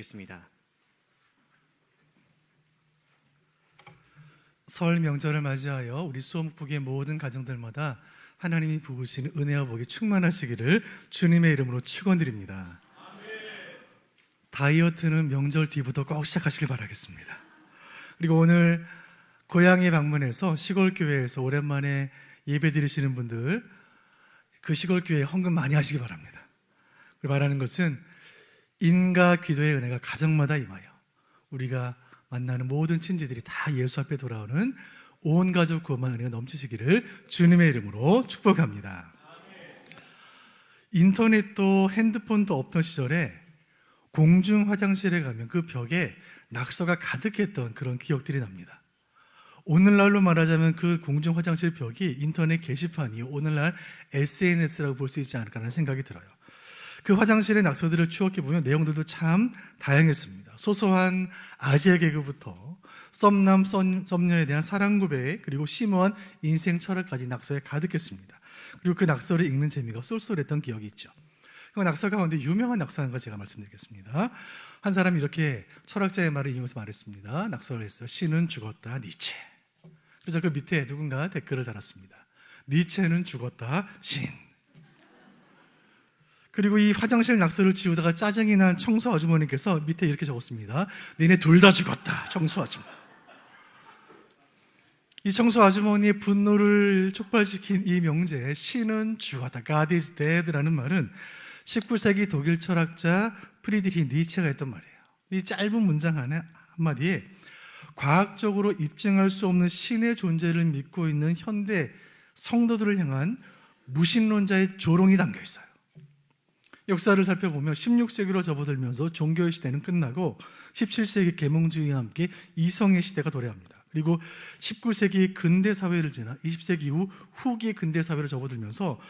있습니다. 설 명절을 맞이하여 우리 수원북의 모든 가정들마다 하나님이 부으시는 은혜와 복이 충만하시기를 주님의 이름으로 축원드립니다. 다이어트는 명절 뒤부터 꼭 시작하시길 바라겠습니다. 그리고 오늘 고향에 방문해서 시골 교회에서 오랜만에 예배 드리시는 분들, 그 시골 교회에 헌금 많이 하시기 바랍니다. 그리고 말하는 것은 인과 기도의 은혜가 가정마다 임하여 우리가 만나는 모든 친지들이 다 예수 앞에 돌아오는 온 가족 구원만 은혜가 넘치시기를 주님의 이름으로 축복합니다. 인터넷도 핸드폰도 없던 시절에 공중 화장실에 가면 그 벽에 낙서가 가득했던 그런 기억들이 납니다. 오늘날로 말하자면 그 공중 화장실 벽이 인터넷 게시판이 오늘날 SNS라고 볼 수 있지 않을까 하는 생각이 들어요. 그 화장실의 낙서들을 추억해보면 내용들도 참 다양했습니다. 소소한 아재 개그부터 썸남 썸녀에 대한 사랑 고백, 그리고 심오한 인생 철학까지 낙서에 가득했습니다. 그리고 그 낙서를 읽는 재미가 쏠쏠했던 기억이 있죠. 그 낙서 가운데 유명한 낙서한 거 제가 말씀드리겠습니다. 한 사람이 이렇게 철학자의 말을 인용해서 말했습니다. 낙서를 했어요. 신은 죽었다, 니체. 그래서 그 밑에 누군가 댓글을 달았습니다. 니체는 죽었다, 신. 그리고 이 화장실 낙서를 지우다가 짜증이 난 청소 아주머니께서 밑에 이렇게 적었습니다. 니네 둘 다 죽었다, 청소 아주머니. 이 청소 아주머니의 분노를 촉발시킨 이 명제, 신은 죽었다, God is dead라는 말은 19세기 독일 철학자 프리드리히 니체가 했던 말이에요. 이 짧은 문장 한마디에 과학적으로 입증할 수 없는 신의 존재를 믿고 있는 현대 성도들을 향한 무신론자의 조롱이 담겨 있어요. 역사를 살펴보면 16세기로 접어들면서 종교의 시대는 끝나고 17세기 계몽주의와 함께 이성의 시대가 도래합니다. 그리고 19세기 근대 사회를 지나 20세기 이후 후기 근대 사회로 접어들면서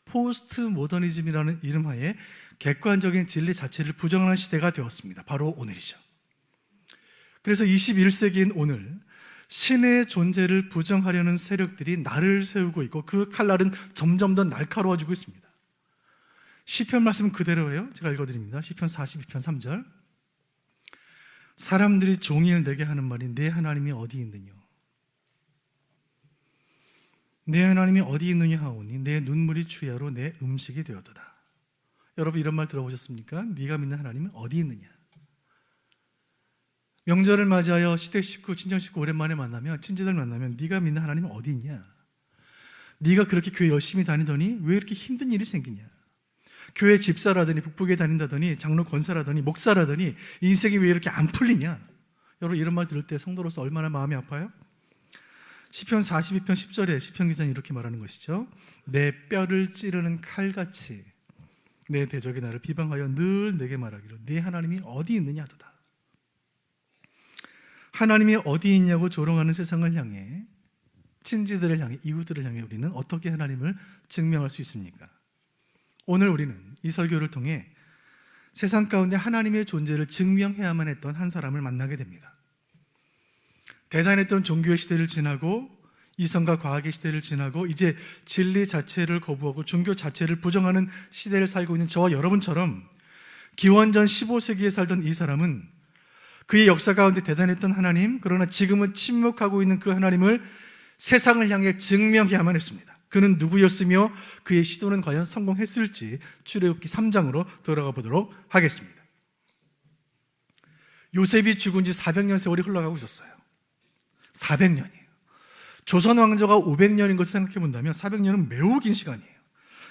포스트 모더니즘이라는 이름하에 객관적인 진리 자체를 부정하는 시대가 되었습니다. 바로 오늘이죠. 그래서 21세기인 오늘 신의 존재를 부정하려는 세력들이 날을 세우고 있고 그 칼날은 점점 더 날카로워지고 있습니다. 시편 말씀 그대로예요. 제가 읽어드립니다. 시편 42편 3절. 사람들이 종일 내게 하는 말이 내 하나님이 어디 있느냐, 내 하나님이 어디 있느냐 하오니 내 눈물이 주야로 내 음식이 되었도다. 여러분 이런 말 들어보셨습니까? 네가 믿는 하나님은 어디 있느냐. 명절을 맞이하여 시댁 식구, 친정 식구 오랜만에 만나면, 친지들 만나면 네가 믿는 하나님은 어디 있냐, 네가 그렇게 교회 열심히 다니더니 왜 이렇게 힘든 일이 생기냐, 교회 집사라더니 북북에 다닌다더니 장로 권사라더니 목사라더니 인생이 왜 이렇게 안 풀리냐. 여러분 이런 말 들을 때 성도로서 얼마나 마음이 아파요? 시편 42편 10절에 시편 기자는 이렇게 말하는 것이죠. 내 뼈를 찌르는 칼같이 내 대적이 나를 비방하여 늘 내게 말하기를 네 하나님이 어디 있느냐 하도다. 하나님이 어디 있냐고 조롱하는 세상을 향해, 친지들을 향해, 이웃들을 향해 우리는 어떻게 하나님을 증명할 수 있습니까? 오늘 우리는 이 설교를 통해 세상 가운데 하나님의 존재를 증명해야만 했던 한 사람을 만나게 됩니다. 대단했던 종교의 시대를 지나고 이성과 과학의 시대를 지나고 이제 진리 자체를 거부하고 종교 자체를 부정하는 시대를 살고 있는 저와 여러분처럼 기원전 15세기에 살던 이 사람은 그의 역사 가운데 대단했던 하나님, 그러나 지금은 침묵하고 있는 그 하나님을 세상을 향해 증명해야만 했습니다. 그는 누구였으며 그의 시도는 과연 성공했을지 출애굽기 3장으로 들어가 보도록 하겠습니다. 요셉이 죽은 지 400년 세월이 흘러가고 있었어요. 400년이에요. 조선 왕조가 500년인 것을 생각해 본다면 400년은 매우 긴 시간이에요.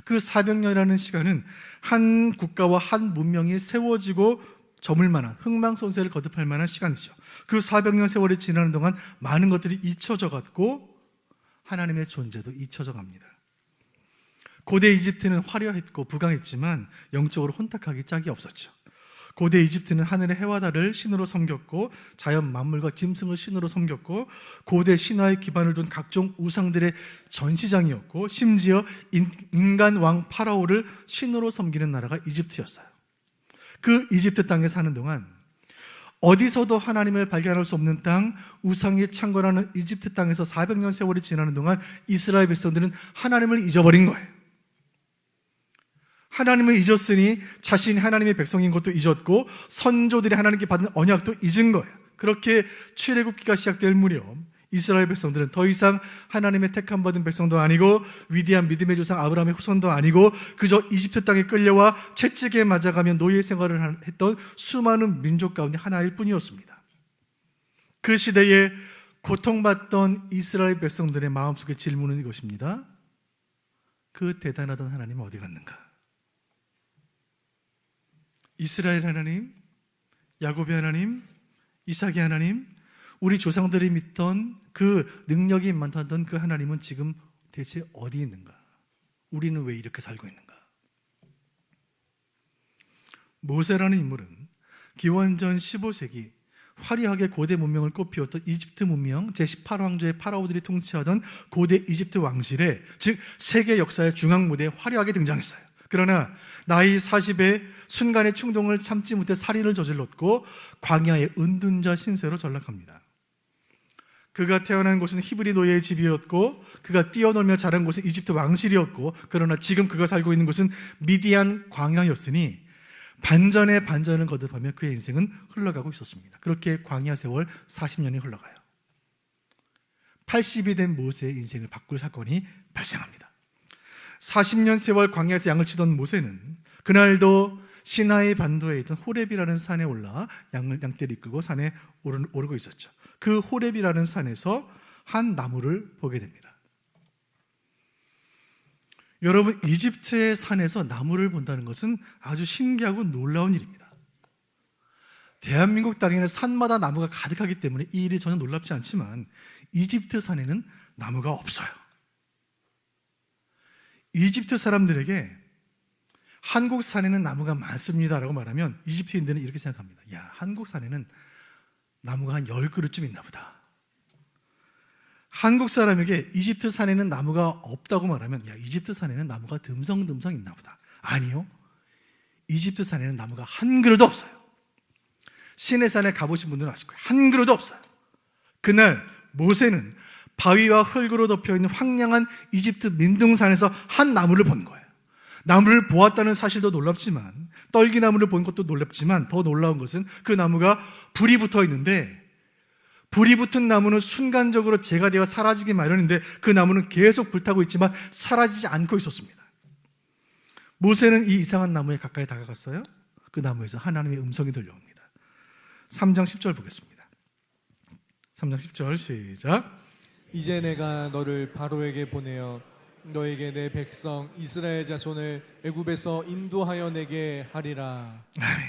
그 400년이라는 시간은 한 국가와 한 문명이 세워지고 저물 만한, 흥망성쇠를 거듭할 만한 시간이죠. 그 400년 세월이 지나는 동안 많은 것들이 잊혀져 갔고 하나님의 존재도 잊혀져 갑니다. 고대 이집트는 화려했고 부강했지만 영적으로 혼탁하기 짝이 없었죠. 고대 이집트는 하늘의 해와 달을 신으로 섬겼고 자연 만물과 짐승을 신으로 섬겼고 고대 신화의 기반을 둔 각종 우상들의 전시장이었고 심지어 인간 왕 파라오를 신으로 섬기는 나라가 이집트였어요. 그 이집트 땅에 사는 동안 어디서도 하나님을 발견할 수 없는 땅, 우상이 창궐하는 이집트 땅에서 400년 세월이 지나는 동안 이스라엘 백성들은 하나님을 잊어버린 거예요. 하나님을 잊었으니 자신이 하나님의 백성인 것도 잊었고 선조들이 하나님께 받은 언약도 잊은 거예요. 그렇게 출애굽기가 시작될 무렵 이스라엘 백성들은 더 이상 하나님의 택함 받은 백성도 아니고 위대한 믿음의 조상 아브라함의 후손도 아니고 그저 이집트 땅에 끌려와 채찍에 맞아가며 노예 생활을 했던 수많은 민족 가운데 하나일 뿐이었습니다. 그 시대에 고통받던 이스라엘 백성들의 마음속에 질문은 이것입니다. 그 대단하던 하나님은 어디 갔는가? 이스라엘 하나님, 야곱의 하나님, 이삭의 하나님, 우리 조상들이 믿던 그 능력이 많다던 그 하나님은 지금 대체 어디 있는가? 우리는 왜 이렇게 살고 있는가? 모세라는 인물은 기원전 15세기 화려하게 고대 문명을 꽃피웠던 이집트 문명 제18왕조의 파라오들이 통치하던 고대 이집트 왕실에, 즉 세계 역사의 중앙무대에 화려하게 등장했어요. 그러나 나이 40에 순간의 충동을 참지 못해 살인을 저질렀고 광야의 은둔자 신세로 전락합니다. 그가 태어난 곳은 히브리 노예의 집이었고 그가 뛰어놀며 자란 곳은 이집트 왕실이었고, 그러나 지금 그가 살고 있는 곳은 미디안 광야였으니 반전에 반전을 거듭하며 그의 인생은 흘러가고 있었습니다. 그렇게 광야 세월 40년이 흘러가요. 80이 된 모세의 인생을 바꿀 사건이 발생합니다. 40년 세월 광야에서 양을 치던 모세는 그날도 시나이 반도에 있던 호렙이라는 산에 올라 양떼를 이끌고 산에 오르고 있었죠. 그 호렙이라는 산에서 한 나무를 보게 됩니다. 여러분, 이집트의 산에서 나무를 본다는 것은 아주 신기하고 놀라운 일입니다. 대한민국 땅에는 산마다 나무가 가득하기 때문에 이 일이 전혀 놀랍지 않지만 이집트 산에는 나무가 없어요. 이집트 사람들에게 한국 산에는 나무가 많습니다라고 말하면 이집트인들은 이렇게 생각합니다. 야, 한국 산에는 나무가 한 10그루쯤 있나 보다. 한국 사람에게 이집트 산에는 나무가 없다고 말하면 야, 이집트 산에는 나무가 듬성듬성 있나 보다. 아니요, 이집트 산에는 나무가 한 그루도 없어요. 시내산에 가보신 분들은 아실 거예요. 한 그루도 없어요. 그날 모세는 바위와 흙으로 덮여있는 황량한 이집트 민둥산에서 한 나무를 본 거예요. 나무를 보았다는 사실도 놀랍지만, 떨기나무를 본 것도 놀랍지만 더 놀라운 것은 그 나무가 불이 붙어 있는데 불이 붙은 나무는 순간적으로 재가 되어 사라지기 마련인데 그 나무는 계속 불타고 있지만 사라지지 않고 있었습니다. 모세는 이 이상한 나무에 가까이 다가갔어요. 그 나무에서 하나님의 음성이 들려옵니다. 3장 10절 보겠습니다. 3장 10절 시작. 이제 내가 너를 바로에게 보내어 너에게 내 백성 이스라엘 자손을 애굽에서 인도하여 내게 하리라. 아멘.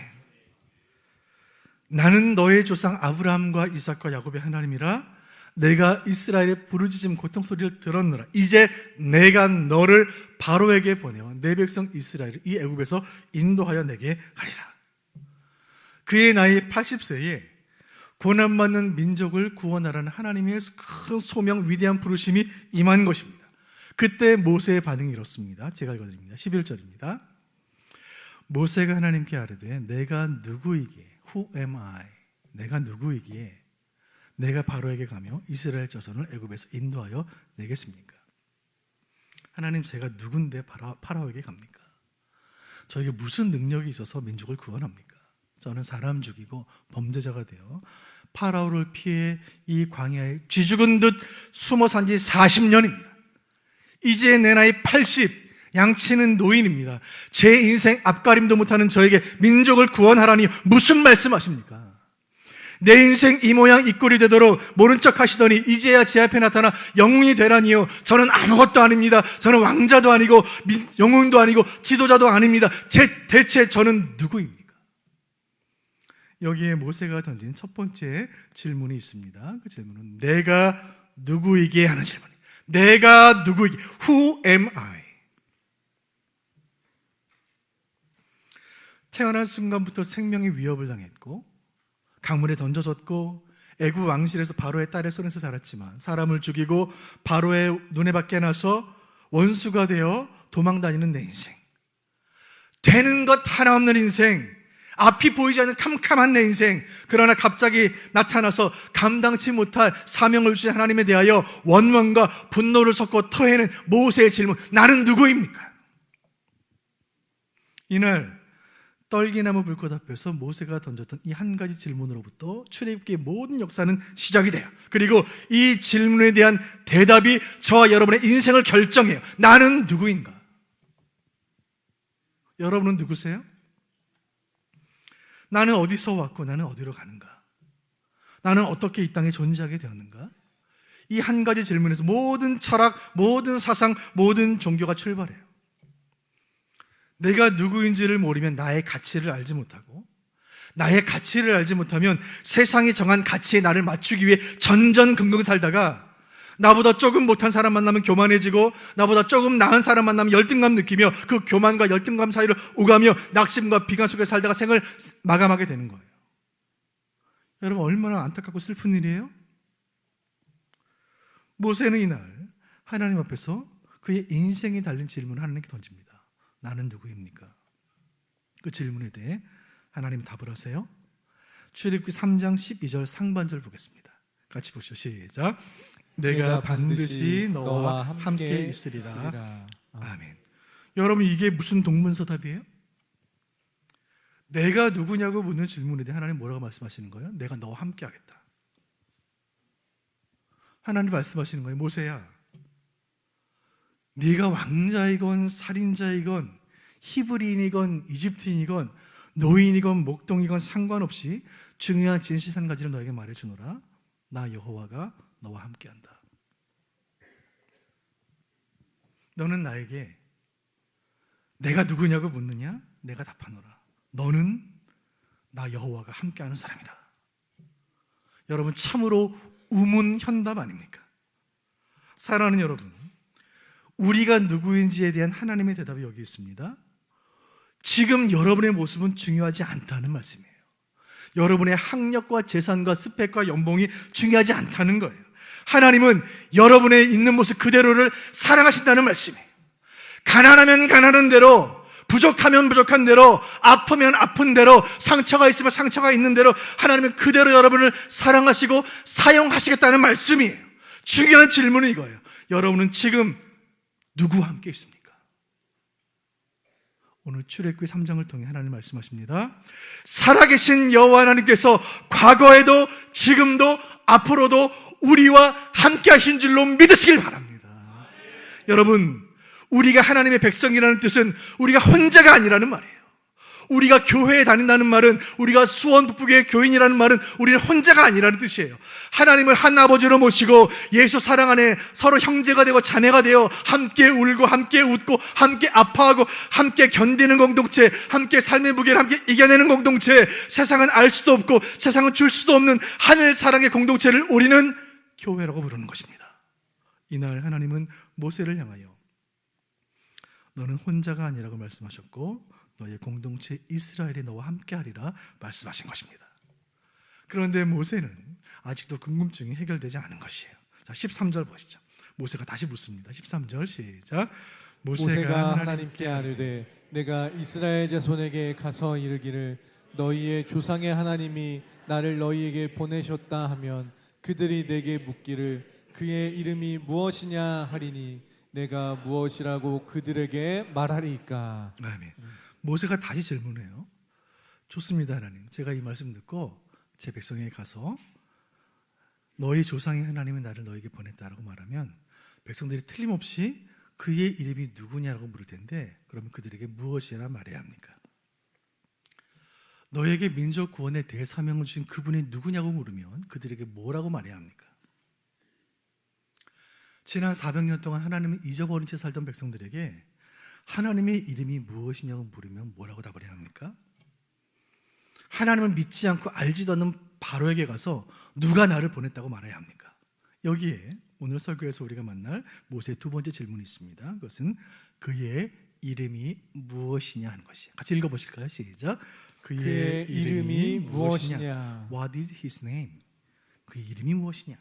나는 너의 조상 아브라함과 이삭과 야곱의 하나님이라. 내가 이스라엘의 부르짖음 고통 소리를 들었노라. 이제 내가 너를 바로에게 보내어 내 백성 이스라엘을 이 애굽에서 인도하여 내게 하리라. 그의 나이 80세에 고난받는 민족을 구원하라는 하나님의 큰 소명, 위대한 부르심이 임한 것입니다. 그때 모세의 반응이 이렇습니다. 제가 읽어드립니다. 11절입니다. 모세가 하나님께 아뢰되 내가 누구이기에 Who am I? 내가 누구이기에 내가 바로에게 가며 이스라엘 자손을 애굽에서 인도하여 내겠습니까? 하나님, 제가 누군데 파라오에게 갑니까? 저에게 무슨 능력이 있어서 민족을 구원합니까? 저는 사람 죽이고 범죄자가 되어 파라오를 피해 이 광야에 쥐 죽은 듯 숨어 산 지 40년입니다. 이제 내 나이 80, 양치는 노인입니다. 제 인생 앞가림도 못하는 저에게 민족을 구원하라니 무슨 말씀하십니까? 내 인생 이 모양 이 꼴이 되도록 모른 척 하시더니 이제야 제 앞에 나타나 영웅이 되라니요. 저는 아무것도 아닙니다. 저는 왕자도 아니고 영웅도 아니고 지도자도 아닙니다. 대체 저는 누구입니까? 여기에 모세가 던진 첫 번째 질문이 있습니다. 그 질문은 내가 누구이기에 하는 질문이에요. 내가 누구이기에? Who am I? 태어난 순간부터 생명의 위협을 당했고 강물에 던져졌고 애굽 왕실에서 바로의 딸의 손에서 자랐지만 사람을 죽이고 바로의 눈에 밖에 나서 원수가 되어 도망다니는 내 인생, 되는 것 하나 없는 인생, 앞이 보이지 않는 캄캄한 내 인생, 그러나 갑자기 나타나서 감당치 못할 사명을 주신 하나님에 대하여 원망과 분노를 섞고 토해낸 모세의 질문, 나는 누구입니까? 이날 떨기나무 불꽃 앞에서 모세가 던졌던 이 한 가지 질문으로부터 출애굽기의 모든 역사는 시작이 돼요. 그리고 이 질문에 대한 대답이 저와 여러분의 인생을 결정해요. 나는 누구인가? 여러분은 누구세요? 나는 어디서 왔고 나는 어디로 가는가? 나는 어떻게 이 땅에 존재하게 되었는가? 이 한 가지 질문에서 모든 철학, 모든 사상, 모든 종교가 출발해요. 내가 누구인지를 모르면 나의 가치를 알지 못하고, 나의 가치를 알지 못하면 세상이 정한 가치에 나를 맞추기 위해 전전긍긍 살다가 나보다 조금 못한 사람 만나면 교만해지고, 나보다 조금 나은 사람 만나면 열등감 느끼며 그 교만과 열등감 사이를 오가며 낙심과 비관 속에 살다가 생을 마감하게 되는 거예요. 여러분, 얼마나 안타깝고 슬픈 일이에요? 모세는 이날 하나님 앞에서 그의 인생이 달린 질문을 하나님께 던집니다. 나는 누구입니까? 그 질문에 대해 하나님 답을 하세요. 출애굽기 3장 12절 상반절 보겠습니다. 같이 보시죠. 시작. 내가 반드시 너와 함께 있으리라. 아멘. 여러분, 이게 무슨 동문서답이에요? 내가 누구냐고 묻는 질문에 대해 하나님 뭐라고 말씀하시는 거예요? 내가 너와 함께 하겠다. 하나님 말씀하시는 거예요. 모세야, 네가 왕자이건 살인자이건 히브리인이건 이집트인이건 노인이건 목동이건 상관없이 중요한 진실 한 가지를 너에게 말해주노라. 나 여호와가 너와 함께한다. 너는 나에게 내가 누구냐고 묻느냐? 내가 답하노라. 너는 나 여호와가 함께하는 사람이다. 여러분, 참으로 우문현답 아닙니까? 사랑하는 여러분, 우리가 누구인지에 대한 하나님의 대답이 여기 있습니다. 지금 여러분의 모습은 중요하지 않다는 말씀이에요. 여러분의 학력과 재산과 스펙과 연봉이 중요하지 않다는 거예요. 하나님은 여러분의 있는 모습 그대로를 사랑하신다는 말씀이에요. 가난하면 가난한 대로, 부족하면 부족한 대로, 아프면 아픈 대로, 상처가 있으면 상처가 있는 대로 하나님은 그대로 여러분을 사랑하시고 사용하시겠다는 말씀이에요. 중요한 질문은 이거예요. 여러분은 지금 누구와 함께 있습니까? 오늘 출애굽기 3장을 통해 하나님 말씀하십니다. 살아계신 여호와 하나님께서 과거에도 지금도 앞으로도 우리와 함께 하신 줄로 믿으시길 바랍니다. 여러분, 우리가 하나님의 백성이라는 뜻은 우리가 혼자가 아니라는 말이에요. 우리가 교회에 다닌다는 말은, 우리가 수원북부교회 교인이라는 말은 우리는 혼자가 아니라는 뜻이에요. 하나님을 한 아버지로 모시고 예수 사랑 안에 서로 형제가 되고 자매가 되어 함께 울고 함께 웃고 함께 아파하고 함께 견디는 공동체, 함께 삶의 무게를 함께 이겨내는 공동체, 세상은 알 수도 없고 세상은 줄 수도 없는 하늘 사랑의 공동체를 우리는 교회라고 부르는 것입니다. 이날 하나님은 모세를 향하여 너는 혼자가 아니라고 말씀하셨고 너의 공동체 이스라엘이 너와 함께하리라 말씀하신 것입니다. 그런데 모세는 아직도 궁금증이 해결되지 않은 것이에요. 자, 13절 보시죠. 모세가 다시 묻습니다. 13절 시작. 모세가 하나님께 아뢰되 내가 이스라엘 자손에게 가서 이르기를 너희의 조상의 하나님이 나를 너희에게 보내셨다 하면 그들이 내게 묻기를 그의 이름이 무엇이냐 하리니 내가 무엇이라고 그들에게 말하리이까. 아멘. 모세가 다시 질문해요. 좋습니다, 하나님. 제가 이 말씀 듣고 제 백성에게 가서 너희 조상의 하나님이 나를 너에게 보냈다라고 말하면 백성들이 틀림없이 그의 이름이 누구냐라고 물을 텐데, 그러면 그들에게 무엇이라 말해야 합니까? 너에게 민족 구원의 대사명을 주신 그분이 누구냐고 물으면 그들에게 뭐라고 말해야 합니까? 지난 400년 동안 하나님을 잊어버린 채 살던 백성들에게 하나님의 이름이 무엇이냐고 물으면 뭐라고 답을 해야 합니까? 하나님을 믿지 않고 알지도 않는 바로에게 가서 누가 나를 보냈다고 말해야 합니까? 여기에 오늘 설교에서 우리가 만날 모세의 두 번째 질문이 있습니다. 그것은 그의 이름이 무엇이냐 하는 것이에요. 같이 읽어보실까요? 시작. 그의 이름이 무엇이냐? What is his name? 그의 이름이 무엇이냐?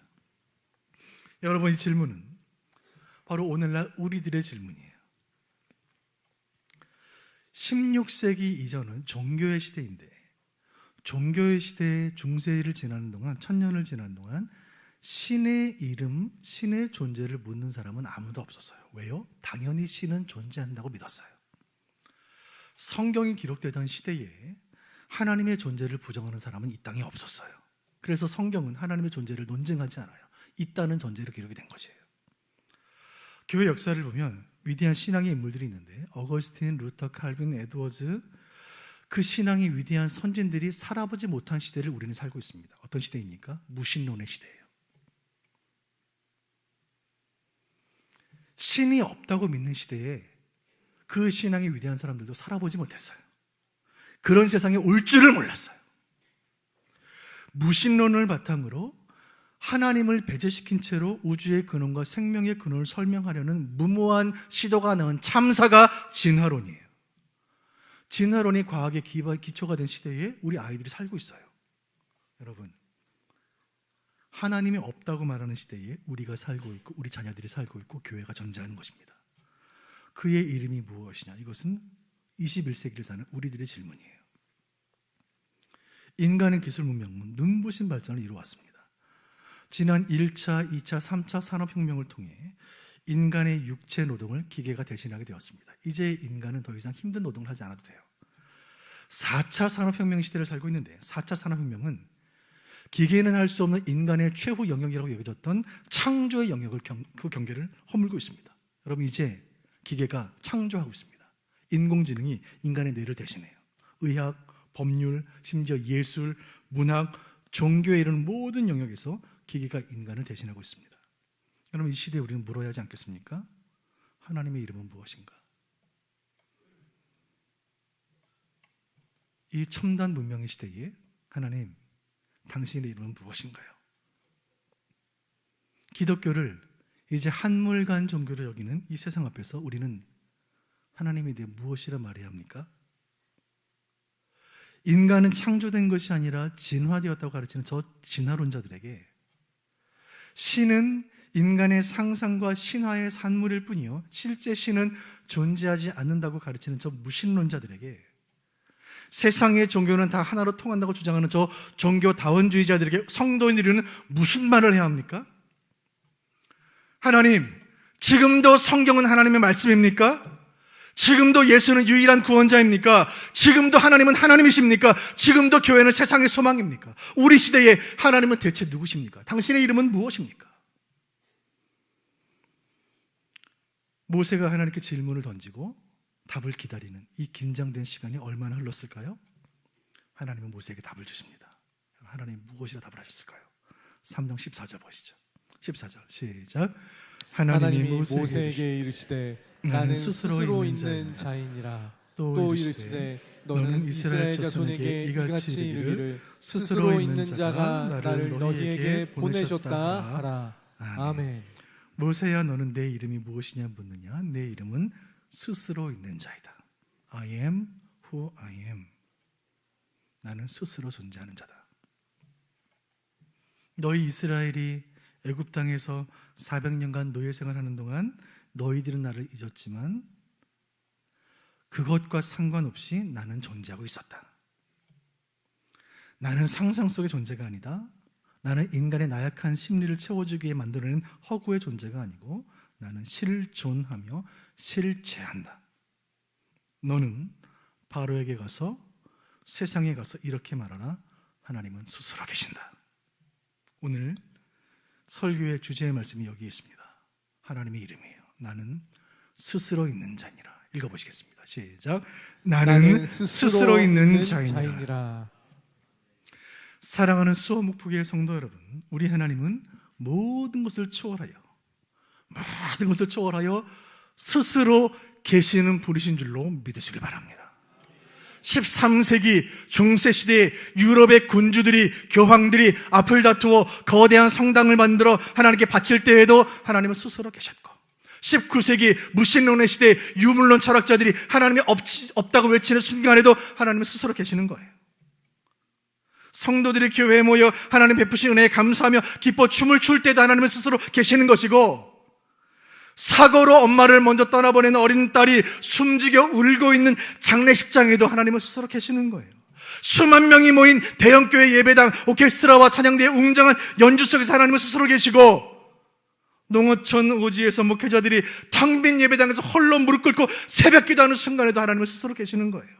여러분, 이 질문은 바로 오늘날 우리들의 질문이에요. 16세기 이전은 종교의 시대인데, 종교의 시대의 중세를 지나는 동안, 1000년을 지나는 동안 신의 이름, 신의 존재를 묻는 사람은 아무도 없었어요. 왜요? 당연히 신은 존재한다고 믿었어요. 성경이 기록되던 시대에 하나님의 존재를 부정하는 사람은 이 땅에 없었어요. 그래서 성경은 하나님의 존재를 논증하지 않아요. 있다는 전제로 기록이 된 것이에요. 교회 역사를 보면 위대한 신앙의 인물들이 있는데 어거스틴, 루터, 칼빈, 에드워즈, 그 신앙의 위대한 선진들이 살아보지 못한 시대를 우리는 살고 있습니다. 어떤 시대입니까? 무신론의 시대예요. 신이 없다고 믿는 시대에 그 신앙의 위대한 사람들도 살아보지 못했어요. 그런 세상에 올 줄을 몰랐어요. 무신론을 바탕으로 하나님을 배제시킨 채로 우주의 근원과 생명의 근원을 설명하려는 무모한 시도가 낳은 참사가 진화론이에요. 진화론이 과학의 기초가 된 시대에 우리 아이들이 살고 있어요. 여러분, 하나님이 없다고 말하는 시대에 우리가 살고 있고 우리 자녀들이 살고 있고 교회가 존재하는 것입니다. 그의 이름이 무엇이냐? 이것은 21세기를 사는 우리들의 질문이에요. 인간의 기술 문명은 눈부신 발전을 이루어왔습니다. 지난 1차, 2차, 3차 산업혁명을 통해 인간의 육체 노동을 기계가 대신하게 되었습니다. 이제 인간은 더 이상 힘든 노동을 하지 않아도 돼요. 4차 산업혁명 시대를 살고 있는데 4차 산업혁명은 기계는 할 수 없는 인간의 최후 영역이라고 여겨졌던 창조의 영역을 그 경계를 허물고 있습니다. 여러분, 이제 기계가 창조하고 있습니다. 인공지능이 인간의 뇌를 대신해요. 의학, 법률, 심지어 예술, 문학, 종교에 이르는 모든 영역에서 기계가 인간을 대신하고 있습니다. 여러분, 이 시대에 우리는 물어야 하지 않겠습니까? 하나님의 이름은 무엇인가? 이 첨단 문명의 시대에 하나님, 당신의 이름은 무엇인가요? 기독교를 이제 한물간 종교로 여기는 이 세상 앞에서 우리는 하나님에 대해 무엇이라 말해야 합니까? 인간은 창조된 것이 아니라 진화되었다고 가르치는 저 진화론자들에게 신은 인간의 상상과 신화의 산물일 뿐이요 실제 신은 존재하지 않는다고 가르치는 저 무신론자들에게, 세상의 종교는 다 하나로 통한다고 주장하는 저 종교다원주의자들에게 성도인들은 무슨 말을 해야 합니까? 하나님, 지금도 성경은 하나님의 말씀입니까? 지금도 예수는 유일한 구원자입니까? 지금도 하나님은 하나님이십니까? 지금도 교회는 세상의 소망입니까? 우리 시대에 하나님은 대체 누구십니까? 당신의 이름은 무엇입니까? 모세가 하나님께 질문을 던지고 답을 기다리는 이 긴장된 시간이 얼마나 흘렀을까요? 하나님은 모세에게 답을 주십니다. 하나님 무엇이라 답을 하셨을까요? 3장 14절 보시죠. 14절 시작. 하나님이 모세에게 이르시되 나는 스스로 있는 자이니라. 또 이르시되 너는 이스라엘 자손에게 이같이 이르기를 스스로 있는 자가 나를 너희에게 보내셨다 하라. 아멘. 모세야, 너는 내 이름이 무엇이냐 묻느냐? 내 이름은 스스로 있는 자이다. I am who I am. 나는 스스로 존재하는 자다. 너희 이스라엘이 애굽 땅에서 400년간 노예 생활하는 동안 너희들은 나를 잊었지만 그것과 상관없이 나는 존재하고 있었다. 나는 상상 속의 존재가 아니다. 나는 인간의 나약한 심리를 채워주기 위해 만들어낸 허구의 존재가 아니고 나는 실존하며 실체한다. 너는 바로에게 가서 세상에 가서 이렇게 말하라. 하나님은 스스로 계신다. 오늘 설교의 주제의 말씀이 여기 있습니다. 하나님의 이름이에요. 나는 스스로 있는 자니라. 읽어보시겠습니다. 시작. 나는 스스로 있는 자이니라. 사랑하는 수어목포교회 성도 여러분, 우리 하나님은 모든 것을 초월하여 스스로 계시는 분이신 줄로 믿으시길 바랍니다. 13세기 중세시대에 유럽의 군주들이, 교황들이 앞을 다투어 거대한 성당을 만들어 하나님께 바칠 때에도 하나님은 스스로 계셨고, 19세기 무신론의 시대에 유물론 철학자들이 하나님이 없다고 외치는 순간에도 하나님은 스스로 계시는 거예요. 성도들이 교회에 모여 하나님 베푸신 은혜에 감사하며 기뻐 춤을 출 때도 하나님은 스스로 계시는 것이고, 사고로 엄마를 먼저 떠나보낸 어린 딸이 숨지겨 울고 있는 장례식장에도 하나님은 스스로 계시는 거예요. 수만 명이 모인 대형교회 예배당, 오케스트라와 찬양대의 웅장한 연주 속에서 하나님은 스스로 계시고, 농어촌 오지에서 목회자들이 텅 빈 예배당에서 홀로 무릎 꿇고 새벽 기도하는 순간에도 하나님은 스스로 계시는 거예요.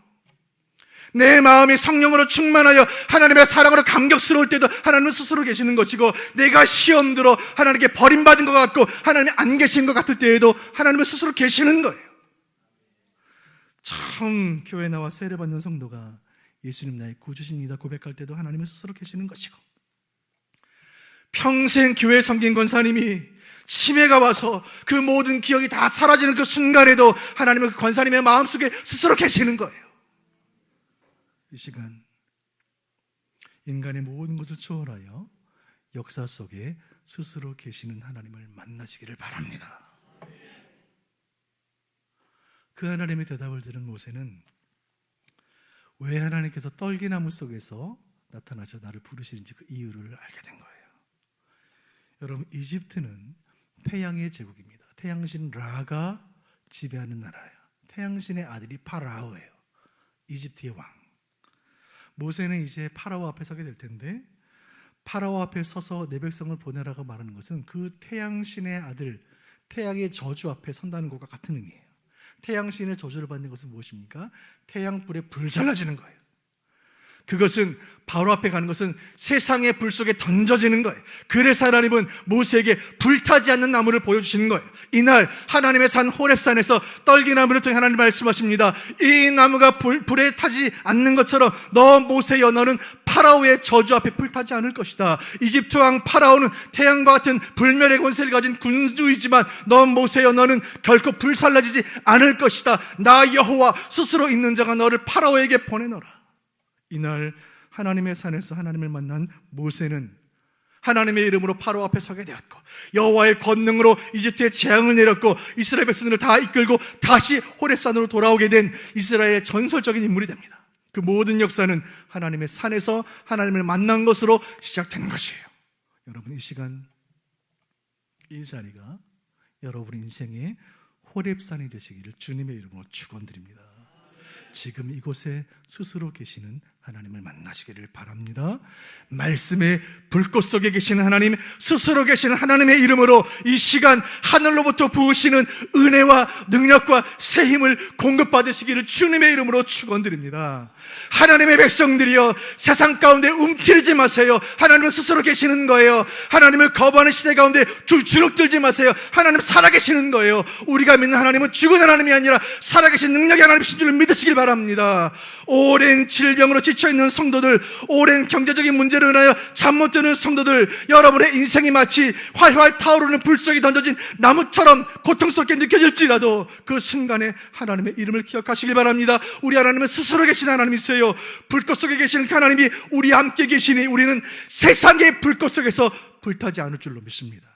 내 마음이 성령으로 충만하여 하나님의 사랑으로 감격스러울 때도 하나님은 스스로 계시는 것이고, 내가 시험 들어 하나님께 버림받은 것 같고 하나님이 안 계신 것 같을 때에도 하나님은 스스로 계시는 거예요. 처음 교회 나와 세례받는 성도가 예수님 나의 구주십니다 고백할 때도 하나님은 스스로 계시는 것이고, 평생 교회 섬긴 권사님이 치매가 와서 그 모든 기억이 다 사라지는 그 순간에도 하나님은 그 권사님의 마음속에 스스로 계시는 거예요. 이 시간 인간의 모든 것을 초월하여 역사 속에 스스로 계시는 하나님을 만나시기를 바랍니다. 그 하나님의 대답을 들은 모세는 왜 하나님께서 떨기나무 속에서 나타나셔 나를 부르시는지 그 이유를 알게 된 거예요. 여러분, 이집트는 태양의 제국입니다. 태양신 라가 지배하는 나라예요. 태양신의 아들이 파라오예요. 이집트의 왕. 모세는 이제 파라오 앞에 서게 될 텐데, 파라오 앞에 서서 내 백성을 보내라고 말하는 것은 그 태양신의 아들, 태양의 저주 앞에 선다는 것과 같은 의미예요. 태양신의 저주를 받는 것은 무엇입니까? 태양불에 불살라지는 거예요. 그것은 바로 앞에 가는 것은 세상의 불 속에 던져지는 거예요. 그래서 하나님은 모세에게 불타지 않는 나무를 보여주시는 거예요. 이날 하나님의 산 호렙산에서 떨기나무를 통해 하나님 말씀하십니다. 이 나무가 불에 타지 않는 것처럼 너 모세여, 너는 파라오의 저주 앞에 불타지 않을 것이다. 이집트 왕 파라오는 태양과 같은 불멸의 권세를 가진 군주이지만 너 모세여, 너는 결코 불살라지지 않을 것이다. 나 여호와 스스로 있는 자가 너를 파라오에게 보내노라. 이날 하나님의 산에서 하나님을 만난 모세는 하나님의 이름으로 파라오 앞에 서게 되었고, 여호와의 권능으로 이집트에 재앙을 내렸고, 이스라엘 백성들을 다 이끌고 다시 호렙산으로 돌아오게 된 이스라엘의 전설적인 인물이 됩니다. 그 모든 역사는 하나님의 산에서 하나님을 만난 것으로 시작된 것이에요. 여러분, 이 시간 이 자리가 여러분 인생의 호렙산이 되시기를 주님의 이름으로 축원드립니다. 지금 이곳에 스스로 계시는 하나님을 만나시기를 바랍니다. 말씀의 불꽃 속에 계시는 하나님, 스스로 계시는 하나님의 이름으로 이 시간 하늘로부터 부으시는 은혜와 능력과 새 힘을 공급받으시기를 주님의 이름으로 축원드립니다. 하나님의 백성들이여, 세상 가운데 움츠리지 마세요. 하나님은 스스로 계시는 거예요. 하나님을 거부하는 시대 가운데 주눅들지 마세요. 하나님 살아계시는 거예요. 우리가 믿는 하나님은 죽은 하나님이 아니라 살아계신 능력의 하나님이신 줄 믿으시길 바랍니다. 오랜 질병으로 지쳐있는 성도들, 오랜 경제적인 문제로 인하여 잠 못 드는 성도들, 여러분의 인생이 마치 활활 타오르는 불 속에 던져진 나무처럼 고통스럽게 느껴질지라도 그 순간에 하나님의 이름을 기억하시길 바랍니다. 우리 하나님은 스스로 계신 하나님이세요. 불꽃 속에 계시는 그 하나님이 우리 함께 계시니 우리는 세상의 불꽃 속에서 불타지 않을 줄로 믿습니다.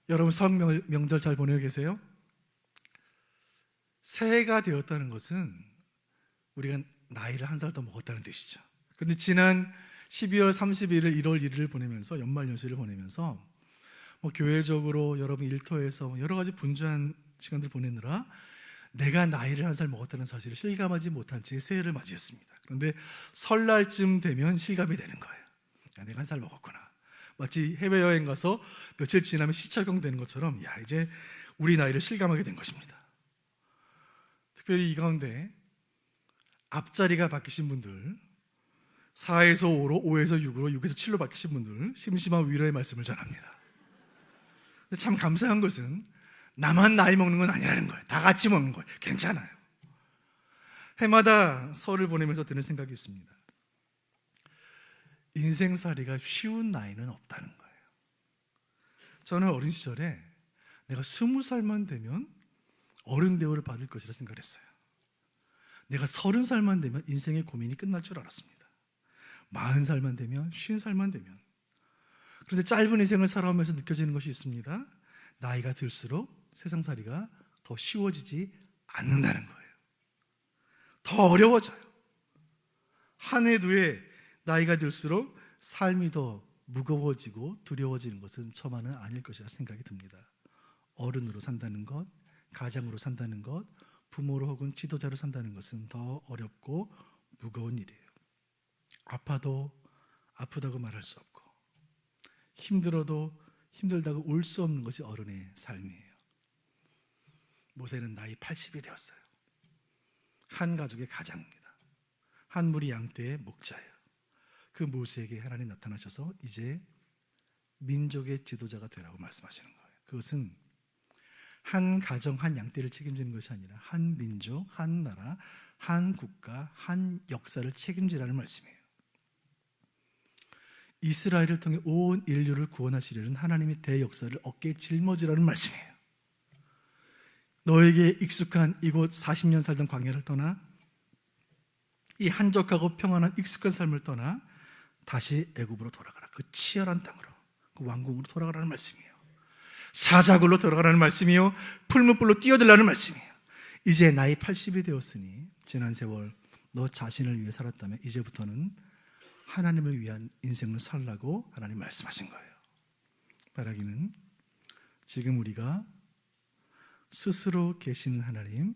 여러분, 설 명절 잘 보내고 계세요? 새해가 되었다는 것은 우리가 나이를 한 살 더 먹었다는 뜻이죠. 그런데 지난 12월 31일, 1월 1일을 보내면서 연말연시를 보내면서 교회적으로 여러분 일터에서 여러 가지 분주한 시간들 보내느라 내가 나이를 한 살 먹었다는 사실을 실감하지 못한 채 새해를 맞이했습니다. 그런데 설날쯤 되면 실감이 되는 거예요. 야, 내가 한 살 먹었구나. 마치 해외여행 가서 며칠 지나면 시착용되는 것처럼, 야, 이제 우리 나이를 실감하게 된 것입니다. 특별히 이 가운데 앞자리가 바뀌신 분들, 4에서 5로, 5에서 6으로, 6에서 7로 바뀌신 분들, 심심한 위로의 말씀을 전합니다. 근데 참 감사한 것은 나만 나이 먹는 건 아니라는 거예요. 다 같이 먹는 거예요. 괜찮아요. 해마다 설을 보내면서 드는 생각이 있습니다. 인생살이가 쉬운 나이는 없다는 거예요. 저는 어린 시절에 내가 20살만 되면 어른 대우를 받을 것이라 생각했어요. 내가 30살만 되면 인생의 고민이 끝날 줄 알았습니다. 40살만 되면, 50살만 되면. 그런데 짧은 인생을 살아오면서 느껴지는 것이 있습니다. 나이가 들수록 세상살이가 더 쉬워지지 않는다는 거예요. 더 어려워져요. 한 해 두 해 나이가 들수록 삶이 더 무거워지고 두려워지는 것은 저만은 아닐 것이라 생각이 듭니다. 어른으로 산다는 것, 가장으로 산다는 것, 부모로 혹은 지도자로 산다는 것은 더 어렵고 무거운 일이에요. 아파도 아프다고 말할 수 없고, 힘들어도 힘들다고 울 수 없는 것이 어른의 삶이에요. 모세는 나이 80이 되었어요. 한 가족의 가장입니다. 한 무리 양떼의 목자예요. 그 모세에게 하나님 나타나셔서 이제 민족의 지도자가 되라고 말씀하시는 거예요. 그것은 한 가정, 한 양떼를 책임지는 것이 아니라 한 민족, 한 나라, 한 국가, 한 역사를 책임지라는 말씀이에요. 이스라엘을 통해 온 인류를 구원하시려는 하나님의 대역사를 어깨에 짊어지라는 말씀이에요. 너에게 익숙한 이곳 40년 살던 광야를 떠나 이 한적하고 평안한 익숙한 삶을 떠나 다시 애굽으로 돌아가라. 그 치열한 땅으로, 그 왕궁으로 돌아가라는 말씀이에요. 사자굴로 돌아가라는 말씀이요, 풀무불로 뛰어들라는 말씀이에요. 이제 나이 80이 되었으니 지난 세월 너 자신을 위해 살았다면 이제부터는 하나님을 위한 인생을 살라고 하나님 말씀하신 거예요. 바라기는 지금 우리가 스스로 계시는 하나님,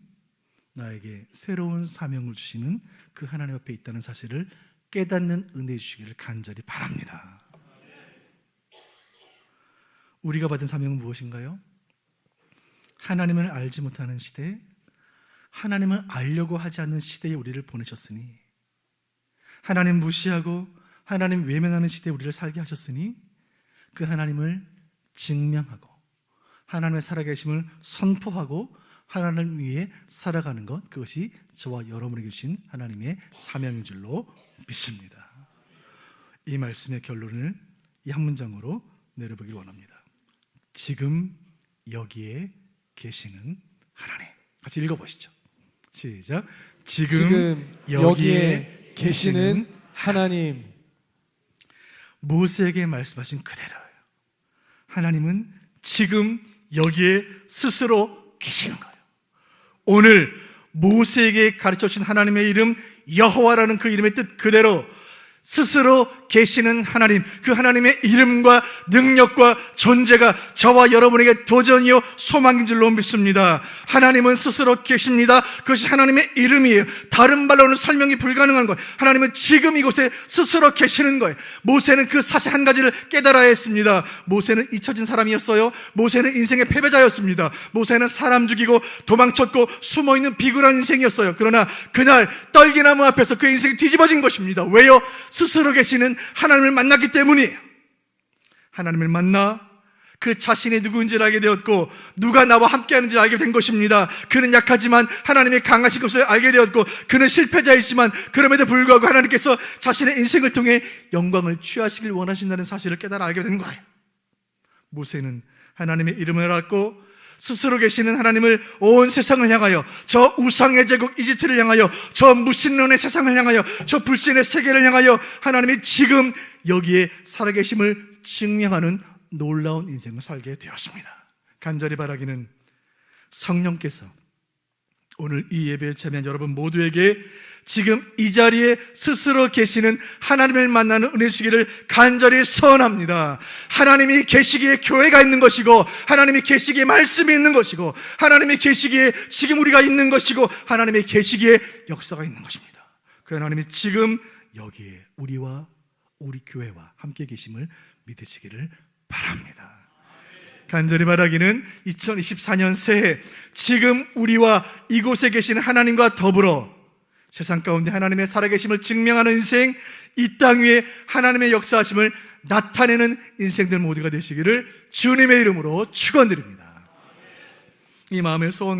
나에게 새로운 사명을 주시는 그 하나님 앞에 있다는 사실을 깨닫는 은혜 주시기를 간절히 바랍니다. 우리가 받은 사명은 무엇인가요? 하나님을 알지 못하는 시대, 하나님을 알려고 하지 않는 시대에 우리를 보내셨으니, 하나님 무시하고 하나님 외면하는 시대에 우리를 살게 하셨으니 그 하나님을 증명하고 하나님의 살아계심을 선포하고 하나님을 위해 살아가는 것, 그것이 저와 여러분에게 주신 하나님의 사명인 줄로 믿습니다. 이 말씀의 결론을 이 한 문장으로 내려보길 원합니다. 지금 여기에 계시는 하나님. 같이 읽어보시죠. 시작. 지금 여기에 계시는 하나님. 모세에게 말씀하신 그대로예요. 하나님은 지금 여기에 스스로 계시는 거예요. 오늘 모세에게 가르쳐 주신 하나님의 이름 여호와라는 그 이름의 뜻 그대로 스스로 계시는 하나님, 그 하나님의 이름과 능력과 존재가 저와 여러분에게 도전이요 소망인 줄로 믿습니다. 하나님은 스스로 계십니다. 그것이 하나님의 이름이에요. 다른 말로는 설명이 불가능한 거예요. 하나님은 지금 이곳에 스스로 계시는 거예요. 모세는 그 사실 한 가지를 깨달아야 했습니다. 모세는 잊혀진 사람이었어요. 모세는 인생의 패배자였습니다. 모세는 사람 죽이고 도망쳤고 숨어있는 비굴한 인생이었어요. 그러나 그날 떨기나무 앞에서 그 인생이 뒤집어진 것입니다. 왜요? 스스로 계시는 하나님을 만났기 때문이에요. 하나님을 만나 그 자신이 누구인지를 알게 되었고 누가 나와 함께하는지를 알게 된 것입니다. 그는 약하지만 하나님의 강하신 것을 알게 되었고 그는 실패자이지만 그럼에도 불구하고 하나님께서 자신의 인생을 통해 영광을 취하시길 원하신다는 사실을 깨달아 알게 된 거예요. 모세는 하나님의 이름을 알고 스스로 계시는 하나님을 온 세상을 향하여, 저 우상의 제국 이집트를 향하여, 저 무신론의 세상을 향하여, 저 불신의 세계를 향하여 하나님이 지금 여기에 살아계심을 증명하는 놀라운 인생을 살게 되었습니다. 간절히 바라기는 성령께서 오늘 이 예배에 참여한 여러분 모두에게 지금 이 자리에 스스로 계시는 하나님을 만나는 은혜 주시기를 간절히 소원합니다. 하나님이 계시기에 교회가 있는 것이고, 하나님이 계시기에 말씀이 있는 것이고, 하나님이 계시기에 지금 우리가 있는 것이고, 하나님이 계시기에 역사가 있는 것입니다. 그 하나님이 지금 여기에 우리와 우리 교회와 함께 계심을 믿으시기를 바랍니다. 간절히 바라기는 2024년 새해 지금 우리와 이곳에 계신 하나님과 더불어 세상 가운데 하나님의 살아계심을 증명하는 인생, 이 땅 위에 하나님의 역사하심을 나타내는 인생들 모두가 되시기를 주님의 이름으로 축원드립니다. 이 마음의 소원